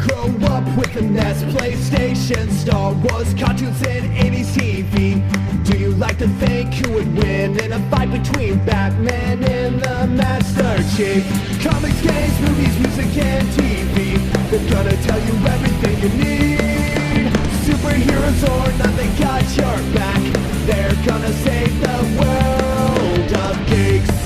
grow up with the NES, PlayStation, Star Wars, cartoons, and 80s TV? Do you like to think who would win in a fight between Batman and the Master Chief? Comics, games, movies, music, and TV, they're gonna tell you everything you need. Superheroes or not, they got your back. They're gonna save the world of geeks.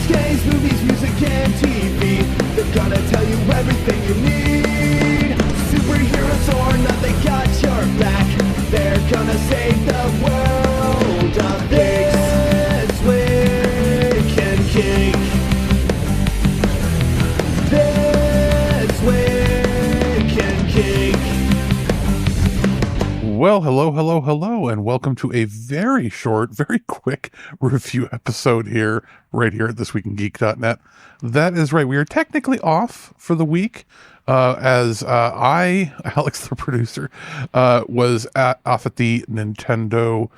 Games, movies, music, and TV, they're gonna tell you everything you need. Superheroes or not, they got your back. They're gonna save the world of This Week in Geek. This Week in Geek. Well, hello, and welcome to a very short, very quick review episode right here at ThisWeekInGeek.net. That is right. We are technically off for the week, as I, Alex, the producer, was off at the Nintendo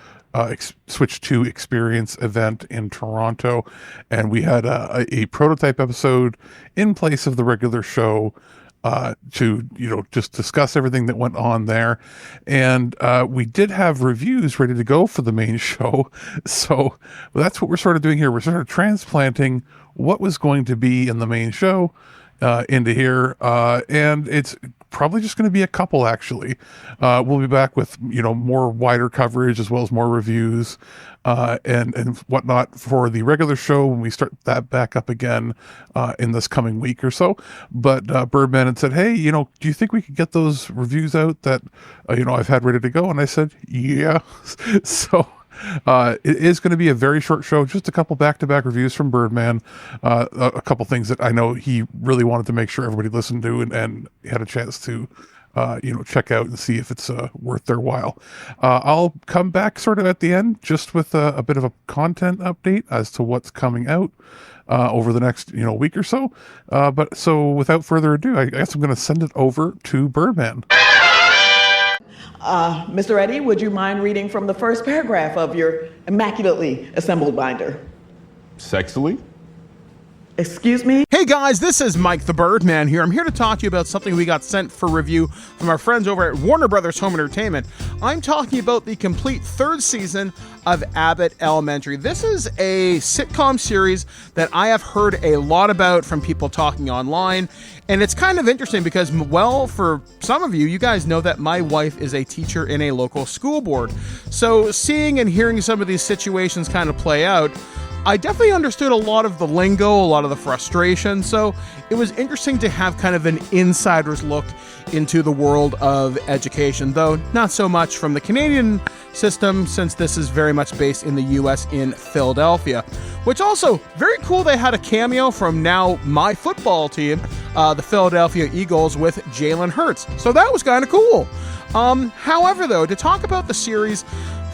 Switch 2 Experience event in Toronto, and we had a prototype episode in place of the regular show to, just discuss everything that went on there. And we did have reviews ready to go for the main show. So that's what we're sort of doing here. We're sort of transplanting what was going to be in the main show into here. And it's probably just going to be a couple, actually. We'll be back with, more wider coverage as well as more reviews and whatnot for the regular show when we start that back up again in this coming week or so. But Birdman had said, hey, do you think we could get those reviews out that, I've had ready to go? And I said, yeah. So it is going to be a very short show, just a couple back-to-back reviews from Birdman, a couple things that I know he really wanted to make sure everybody listened to and had a chance to check out and see if it's worth their while. I'll come back sort of at the end just with a bit of a content update as to what's coming out over the next week or so. But so without further ado, I guess I'm going to send it over to Birdman. Mr. Eddy, would you mind reading from the first paragraph of your immaculately assembled binder? Sexily? Excuse me? Hey guys, this is Mike the Birdman here. I'm here to talk to you about something we got sent for review from our friends over at Warner Brothers Home Entertainment. I'm talking about the complete third season of Abbott Elementary. This is a sitcom series that I have heard a lot about from people talking online. And it's kind of interesting because, well, for some of you guys know that my wife is a teacher in a local school board. So seeing and hearing some of these situations kind of play out, I definitely understood a lot of the lingo, a lot of the frustration, so it was interesting to have kind of an insider's look into the world of education, though not so much from the Canadian system, since this is very much based in the US in Philadelphia. Which also, very cool, they had a cameo from now my football team, the Philadelphia Eagles, with Jalen Hurts, so that was kind of cool. However, though, to talk about the series,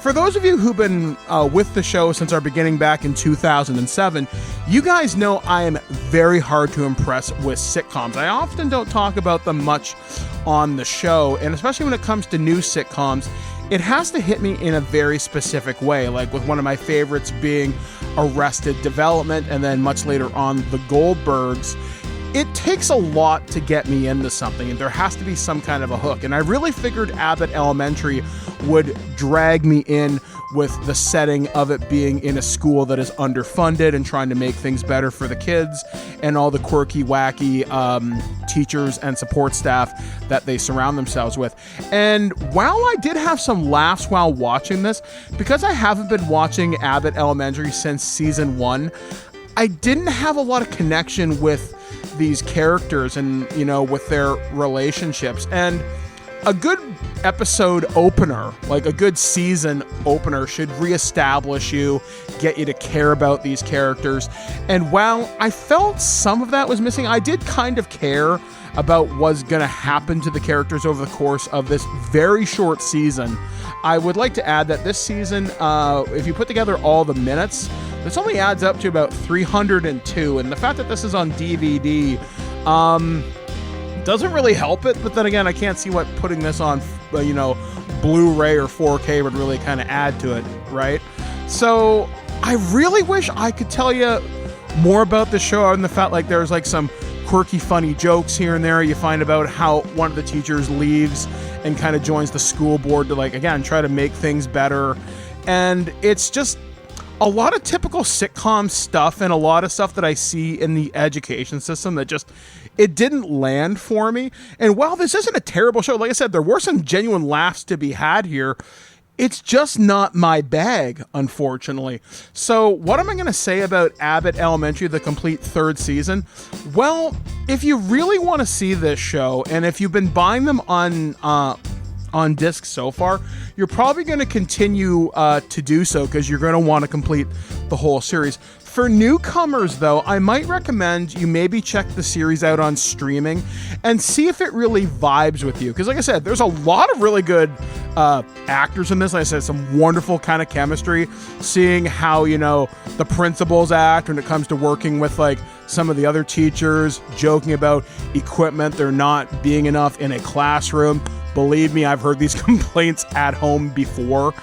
for those of you who've been with the show since our beginning back in 2007, you guys know I am very hard to impress with sitcoms. I often don't talk about them much on the show, and especially when it comes to new sitcoms, it has to hit me in a very specific way, like with one of my favorites being Arrested Development, and then much later on, The Goldbergs. It takes a lot to get me into something, and there has to be some kind of a hook. And I really figured Abbott Elementary would drag me in with the setting of it being in a school that is underfunded and trying to make things better for the kids and all the quirky, wacky teachers and support staff that they surround themselves with. And while I did have some laughs while watching this, because I haven't been watching Abbott Elementary since season 1, I didn't have a lot of connection with these characters and, with their relationships. And a good episode opener, like a good season opener, should reestablish you, get you to care about these characters. And while I felt some of that was missing, I did kind of care about what's going to happen to the characters over the course of this very short season. I would like to add that this season, if you put together all the minutes, this only adds up to about 302, and the fact that this is on DVD doesn't really help it, but then again, I can't see what putting this on, Blu-ray or 4K would really kind of add to it, right? So I really wish I could tell you more about the show, and the fact like there's like some quirky, funny jokes here and there. You find about how one of the teachers leaves and kind of joins the school board to, like, again, try to make things better. And it's just a lot of typical sitcom stuff and a lot of stuff that I see in the education system that just, it didn't land for me. And while this isn't a terrible show, like I said, there were some genuine laughs to be had here. It's just not my bag, unfortunately. So what am I going to say about Abbott Elementary, the complete third season? Well, if you really want to see this show, and if you've been buying them on disc so far, you're probably going to continue to do so because you're going to want to complete the whole series. For newcomers, though, I might recommend you maybe check the series out on streaming and see if it really vibes with you. Because like I said, there's a lot of really good actors in this. Like I said, some wonderful kind of chemistry. Seeing how, you know, the principals act when it comes to working with like some of the other teachers, joking about equipment there not being enough in a classroom. Believe me, I've heard these complaints at home before.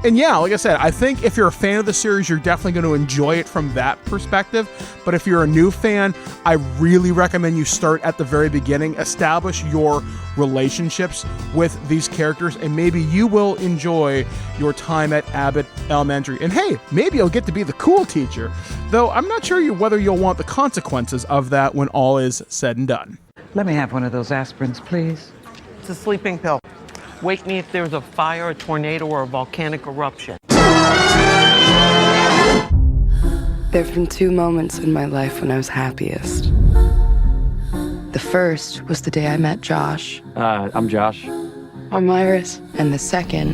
And yeah, like I said, I think if you're a fan of the series, you're definitely going to enjoy it from that perspective. But if you're a new fan, I really recommend you start at the very beginning, establish your relationships with these characters, and maybe you will enjoy your time at Abbott Elementary. And hey, maybe you'll get to be the cool teacher, though I'm not sure whether you'll want the consequences of that when all is said and done. Let me have one of those aspirins, please. It's a sleeping pill. Wake me if there's a fire, a tornado, or a volcanic eruption. There have been two moments in my life when I was happiest. The first was the day I met Josh. I'm Josh. I'm Iris. And the second,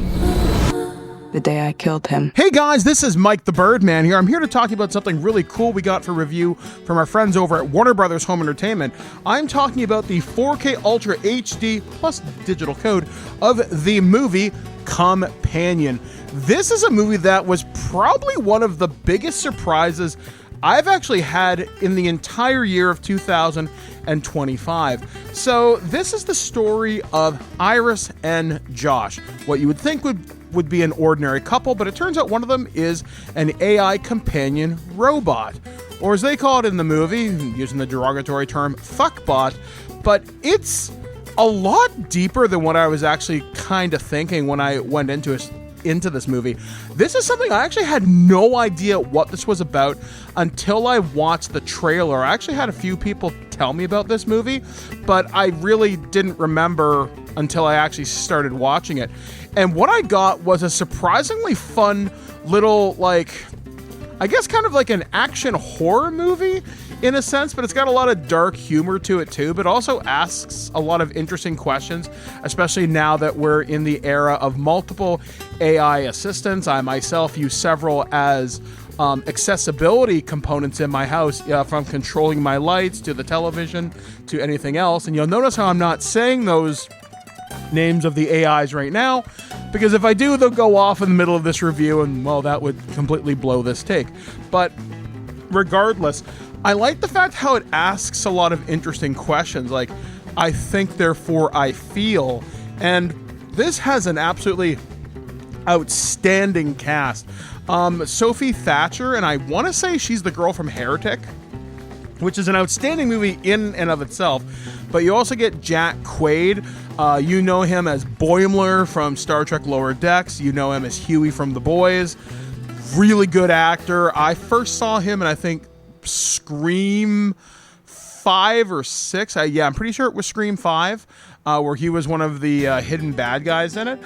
the day I killed him. Hey guys, this is Mike the Birdman here. I'm here to talk about something really cool we got for review from our friends over at Warner Brothers Home Entertainment. I'm talking about the 4K Ultra HD plus digital code of the movie Companion. This is a movie that was probably one of the biggest surprises I've actually had in the entire year of 2025. So this is the story of Iris and Josh. What you would think would be an ordinary couple, but it turns out one of them is an AI companion robot, or as they call it in the movie, using the derogatory term, fuckbot. But it's a lot deeper than what I was actually kind of thinking when I went into this movie. This is something I actually had no idea what this was about until I watched the trailer. I actually had a few people tell me about this movie, but I really didn't remember until I actually started watching it. And what I got was a surprisingly fun little, like, I guess kind of like an action horror movie in a sense, but it's got a lot of dark humor to it too, but also asks a lot of interesting questions, especially now that we're in the era of multiple AI assistants. I myself use several as accessibility components in my house, from controlling my lights to the television to anything else. And you'll notice how I'm not saying those names of the AIs right now, because if I do, they'll go off in the middle of this review, and well, that would completely blow this take. But regardless, I like the fact how it asks a lot of interesting questions, like I think, therefore I feel, and this has an absolutely outstanding cast. Sophie Thatcher, and I want to say she's the girl from Heretic, which is an outstanding movie in and of itself. But you also get Jack Quaid. You know him as Boimler from Star Trek Lower Decks. You know him as Huey from The Boys. Really good actor. I first saw him in, I think, Scream 5 or 6. I'm pretty sure it was Scream 5, where he was one of the hidden bad guys in it.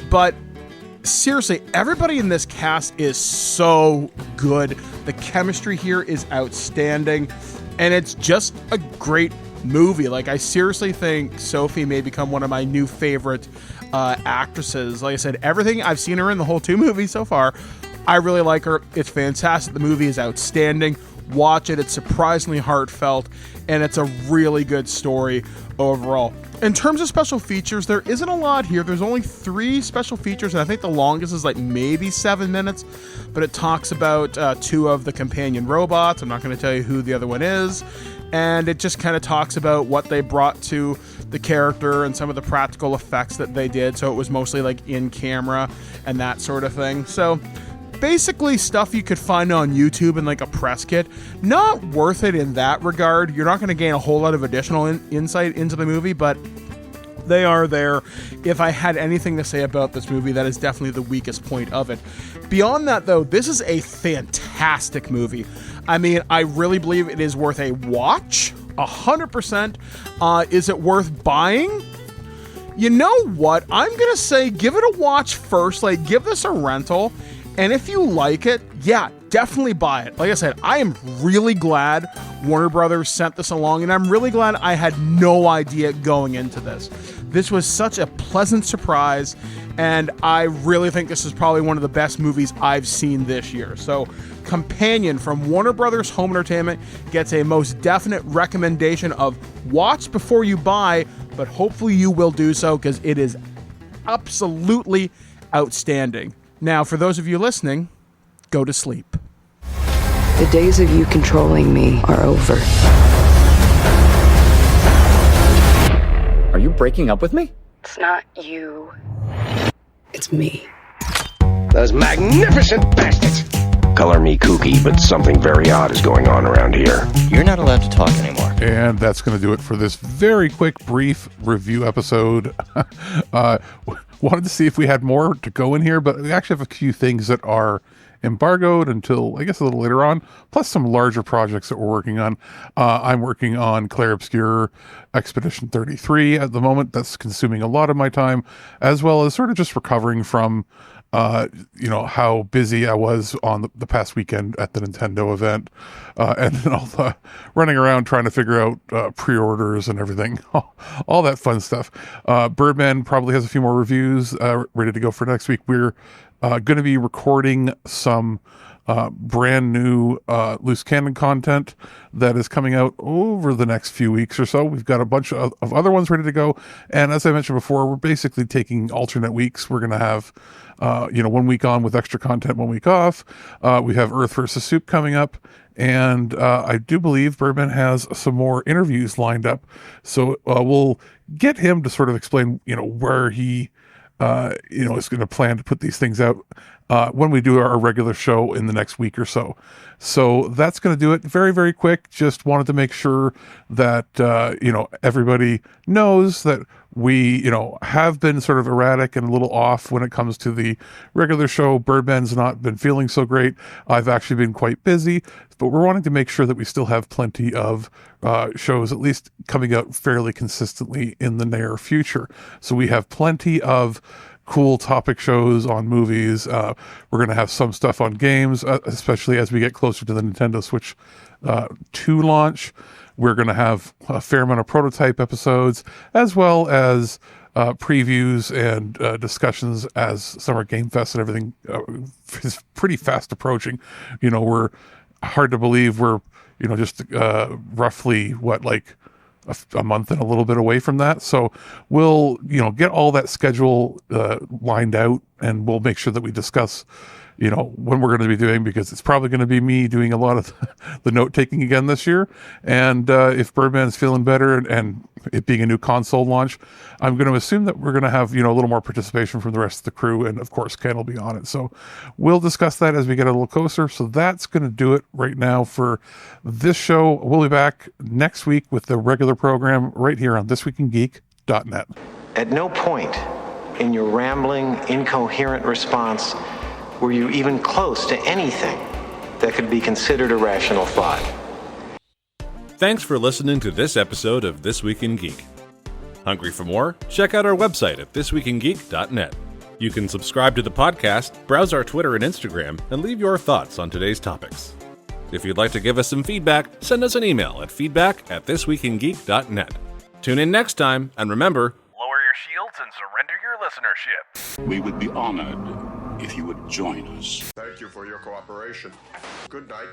But seriously, everybody in this cast is so good. The chemistry here is outstanding, and it's just a great movie. Like, I seriously think Sophie may become one of my new favorite actresses. Like I said, everything I've seen her in, the whole 2 movies so far, I really like her. It's fantastic. The movie is outstanding. Watch it. It's surprisingly heartfelt, and it's a really good story overall. In terms of special features, there isn't a lot here. There's only 3 special features, and I think the longest is like maybe 7 minutes, but it talks about 2 of the companion robots. I'm not going to tell you who the other one is, and it just kind of talks about what they brought to the character and some of the practical effects that they did. So it was mostly like in camera and that sort of thing. So basically stuff you could find on YouTube and like a press kit. Not worth it in that regard. You're not going to gain a whole lot of additional insight into the movie, but they are there. If I had anything to say about this movie, that is definitely the weakest point of it. Beyond that, though, this is a fantastic movie. I mean, I really believe it is worth a watch, 100%. Is it worth buying? You know what? I'm going to say give it a watch first. Like, give this a rental. And if you like it, yeah, definitely buy it. Like I said, I am really glad Warner Brothers sent this along, and I'm really glad I had no idea going into this. This was such a pleasant surprise, and I really think this is probably one of the best movies I've seen this year. So, Companion from Warner Brothers Home Entertainment gets a most definite recommendation of watch before you buy, but hopefully you will do so because it is absolutely outstanding. Now, for those of you listening, go to sleep. The days of you controlling me are over. Are you breaking up with me? It's not you. It's me. Those magnificent bastards! Color me kooky, but something very odd is going on around here. You're not allowed to talk anymore. And that's going to do it for this very quick, brief review episode. Wanted to see if we had more to go in here, but we actually have a few things that are embargoed until, I guess, a little later on, plus some larger projects that we're working on. I'm working on Clair Obscur Expedition 33 at the moment. That's consuming a lot of my time, as well as sort of just recovering from how busy I was on the past weekend at the Nintendo event, and then all the running around trying to figure out pre-orders and everything, all that fun stuff. Birdman probably has a few more reviews ready to go for next week. We're going to be recording some brand new loose cannon content that is coming out over the next few weeks or so. We've got a bunch of other ones ready to go, and as I mentioned before, we're basically taking alternate weeks. We're going to have 1 week on with extra content, 1 week off. We have Earth versus Soup coming up, and I do believe Birdman has some more interviews lined up, so we'll get him to sort of explain where he is going to plan to put these things out when we do our regular show in the next week or so. So that's going to do it. Very, very quick. Just wanted to make sure that, everybody knows that we, have been sort of erratic and a little off when it comes to the regular show. Birdman's not been feeling so great. I've actually been quite busy, but we're wanting to make sure that we still have plenty of shows at least coming out fairly consistently in the near future. So we have plenty of cool topic shows on movies. We're going to have some stuff on games, especially as we get closer to the Nintendo Switch 2 launch. We're going to have a fair amount of prototype episodes, as well as previews and discussions as Summer Game Fest and everything is pretty fast approaching. We're hard to believe we're, just roughly a month and a little bit away from that. So we'll, get all that schedule lined out, and we'll make sure that we discuss, when we're going to be doing, because it's probably going to be me doing a lot of the note taking again this year. And if Birdman's feeling better and it being a new console launch, I'm going to assume that we're going to have, a little more participation from the rest of the crew. And of course, Ken will be on it. So we'll discuss that as we get a little closer. So that's going to do it right now for this show. We'll be back next week with the regular program right here on ThisWeekInGeek.net. At no point in your rambling, incoherent response were you even close to anything that could be considered a rational thought. Thanks for listening to this episode of This Week in Geek. Hungry for more? Check out our website at ThisWeekInGeek.net. You can subscribe to the podcast, browse our Twitter and Instagram, and leave your thoughts on today's topics. If you'd like to give us some feedback, send us an email at feedback@ThisWeekInGeek.net. Tune in next time, and remember, lower your shields and surrender your listenership. We would be honored if you would join us. Thank you for your cooperation. Good night.